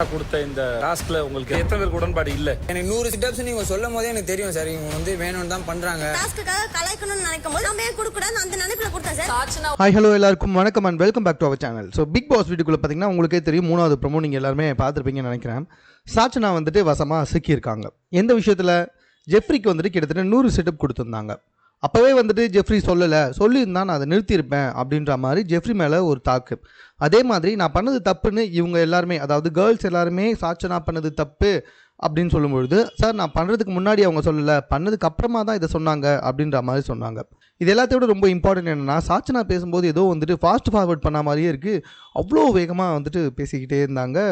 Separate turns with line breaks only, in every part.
கொடுத்த இந்த டாஸ்க்ல உங்களுக்கு எத்தனை பேருக்கு உடன்பாடு இல்ல?
எனக்கு 100 சிட்டப்ஸ் நீங்க சொல்லும் போதே எனக்கு தெரியும் சார், இவங்க வந்து வேணும்னு தான் பண்றாங்க.
டாஸ்க்குக்காக கலாய்க்கணும்னு நினைக்கும் போது நம்ம ஏன் கொடுக்கூடாது அந்த நினைப்புல கொடுத்தேன் சார்.
ஹாய் ஹலோ எல்லாருக்கும் வணக்கம் and welcome back to our channel. So Bigg Boss வீட்டுக்குள்ள பார்த்தீங்கன்னா உங்களுக்கே தெரியும், 3வது ப்ரோமோ நீங்கள் எல்லாருமே பார்த்துருப்பீங்கன்னு நினைக்கிறேன். சாச்சனா வந்துட்டு வசமாக சிக்கியிருக்காங்க. எந்த விஷயத்தில்? ஜெஃப்ரிக்கு வந்துட்டு கிட்டத்தட்ட 100 செட்டப் கொடுத்துருந்தாங்க. அப்போவே வந்துட்டு ஜெஃப்ரி சொல்லியிருந்தா நான் அதை நிறுத்தியிருப்பேன் அப்படின்ற மாதிரி ஜெஃப்ரி மேலே ஒரு தாக்கு. அதே மாதிரி நான் பண்ணது தப்புன்னு இவங்க எல்லாருமே, அதாவது கேர்ள்ஸ் எல்லாருமே சாச்சனா பண்ணது தப்பு அப்படின்னு சொல்லும்பொழுது, சார் நான் பண்ணுறதுக்கு முன்னாடி அவங்க சொல்லலை, பண்ணதுக்கு அப்புறமா தான் இதை சொன்னாங்க அப்படின்ற மாதிரி சொன்னாங்க. இது எல்லாத்தையோட ரொம்ப இம்பார்ட்டன்ட் என்னென்னா, சாச்சனா பேசும்போது ஏதோ வந்துட்டு ஃபாஸ்ட் ஃபார்வர்ட் பண்ண மாதிரியே இருக்குது. அவ்வளோ வேகமாக வந்துட்டு பேசிக்கிட்டே இருந்தாங்க.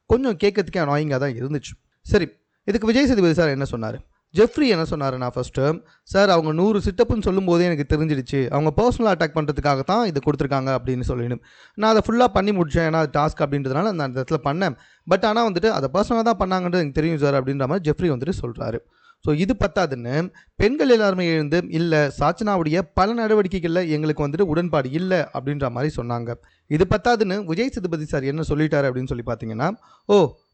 கொஞ்சம் கேட்கறதுக்கே அனாயிங்காக தான் இருந்துச்சு. சரி, இதுக்கு விஜய் சேதுபதி சார் என்ன சொன்னார்? ஜெஃப்ரி என்ன சொன்னார்? நான் ஃபஸ்ட்டு சார் அவங்க 100 சிட்டப்புன்னு சொல்லும்போதே எனக்கு தெரிஞ்சிடுச்சு, அவங்க பர்சனலாக அட்டாக் பண்ணுறதுக்காக தான் இது கொடுத்துருக்காங்க அப்படின்னு சொல்லிடும். நான் அதை ஃபுல்லாக பண்ணி முடித்தேன், ஏன்னா அது டாஸ்க் அப்படின்றதுனால நான் அந்த இடத்துல பண்ணேன். பட் ஆனால் வந்துட்டு அதை பர்சனலாக தான் பண்ணாங்கன்றது எனக்கு தெரியும் சார் அப்படின்ற மாதிரி ஜெஃப்ரி வந்துட்டு சொல்கிறாரு. ஸோ இது பத்தாதுன்னு பெண்கள் எல்லாருமே எழுந்து, இல்லை சாச்சனாவுடைய பல நடவடிக்கைகளில் எங்களுக்கு வந்துட்டு உடன்பாடு இல்லை அப்படின்ற மாதிரி சொன்னாங்க. இது பத்தாதுன்னு விஜய் சேதுபதி சார் என்ன சொல்லிட்டாரு அப்படின்னு சொல்லி பார்த்தீங்கன்னா,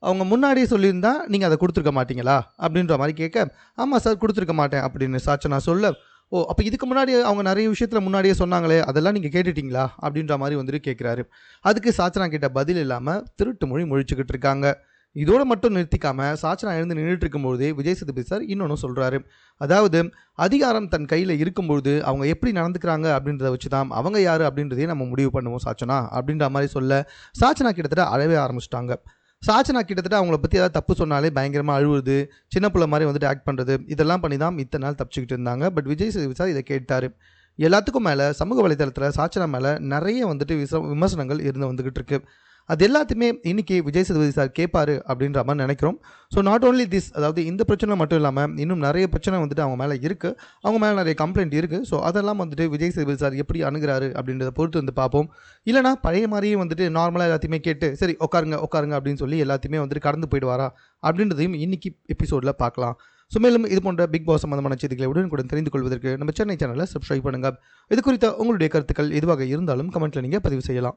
அவங்க முன்னாடியே சொல்லியிருந்தா நீங்கள் அதை கொடுத்துருக்க மாட்டீங்களா அப்படின்ற மாதிரி கேட்க, ஆமாம் சார் கொடுத்துருக்க மாட்டேன் அப்படின்னு சாச்சனா சொல்ல, அப்போ இதுக்கு முன்னாடி அவங்க நிறைய விஷயத்தில் முன்னாடியே சொன்னாங்களே, அதெல்லாம் நீங்கள் கேட்டுட்டீங்களா அப்படின்ற மாதிரி வந்துட்டு கேட்குறாரு. அதுக்கு சாச்சனா கிட்ட பதில் இல்லாமல் திருட்டு மொழி முழிச்சுக்கிட்டு இருக்காங்க. இதோடு மட்டும் நிறுத்திக்காமல் சாச்சனா எழுந்து நின்றுட்டு இருக்கும்பொழுதே விஜய் சேதுபதி சார் இன்னொன்று சொல்கிறாரு. அதாவது அதிகாரம் தன் கையில் இருக்கும்பொழுது அவங்க எப்படி நடந்துக்கிறாங்க அப்படின்றத வச்சு தான் அவங்க யார் அப்படின்றதையே நம்ம முடிவு பண்ணுவோம் சாச்சனா அப்படின்ற மாதிரி சொல்ல, சாச்சனா கிட்டத்தட்ட அழவே ஆரம்பிச்சிட்டாங்க. சாச்சனா கிட்டத்தட்ட அவங்கள பற்றி ஏதாவது தப்பு சொன்னாலே பயங்கரமாக அழுவுறது, சின்ன பிள்ளை மாதிரி வந்துட்டு ஆக்ட் பண்ணுறது, இதெல்லாம் பண்ணி தான் இத்தனை நாள் தப்பிச்சுக்கிட்டு இருந்தாங்க. பட் விஜய் சேதுபதி சார் இதை கேட்டார். எல்லாத்துக்கும் மேலே சமூக வலைத்தளத்தில் சாச்சனா மேலே நிறைய வந்துட்டு விமர்சனங்கள் இருந்து வந்துக்கிட்டு இருக்கு. அது எல்லாத்தையுமே இன்றைக்கி விஜய் சேதுபதி சார் கேட்பார் அப்படின்ற மாதிரி நினைக்கிறோம். ஸோ நாட் ஓன்லி திஸ், அதாவது இந்த பிரச்சனை மட்டும் இல்லாமல் இன்னும் நிறைய பிரச்சனை வந்துட்டு அவங்க மேலே இருக்குது, அவங்க மேலே நிறைய கம்ப்ளைண்ட் இருக்குது. ஸோ அதெல்லாம் வந்துட்டு விஜய் சேதுபதி சார் எப்படி அணுகிறாரு அப்படின்றத பொறுத்து வந்து பார்ப்போம். இல்லைனா பழைய மாதிரியே வந்துட்டு நார்மலாக எல்லாத்தையுமே கேட்டு சரி உட்காருங்க அப்படின்னு சொல்லி எல்லாத்தையுமே வந்துட்டு கடந்து போயிடுவாரா அப்படின்றதையும் இன்றைக்கி எபிசோடில் பார்க்கலாம். ஸோ மேலும் இது போன்ற பிக் பாஸ் சம்பந்தமான செய்திகளை உடனுக்குடன் தெரிந்து கொள்வதற்கு நம்ம சென்னை சேனலை சப்ஸ்கிரைப் பண்ணுங்கள். இது குறித்த உங்களுடைய கருத்துக்கள் எதுவாக இருந்தாலும் கமெண்ட்டில் நீங்கள் பதிவு செய்யலாம்.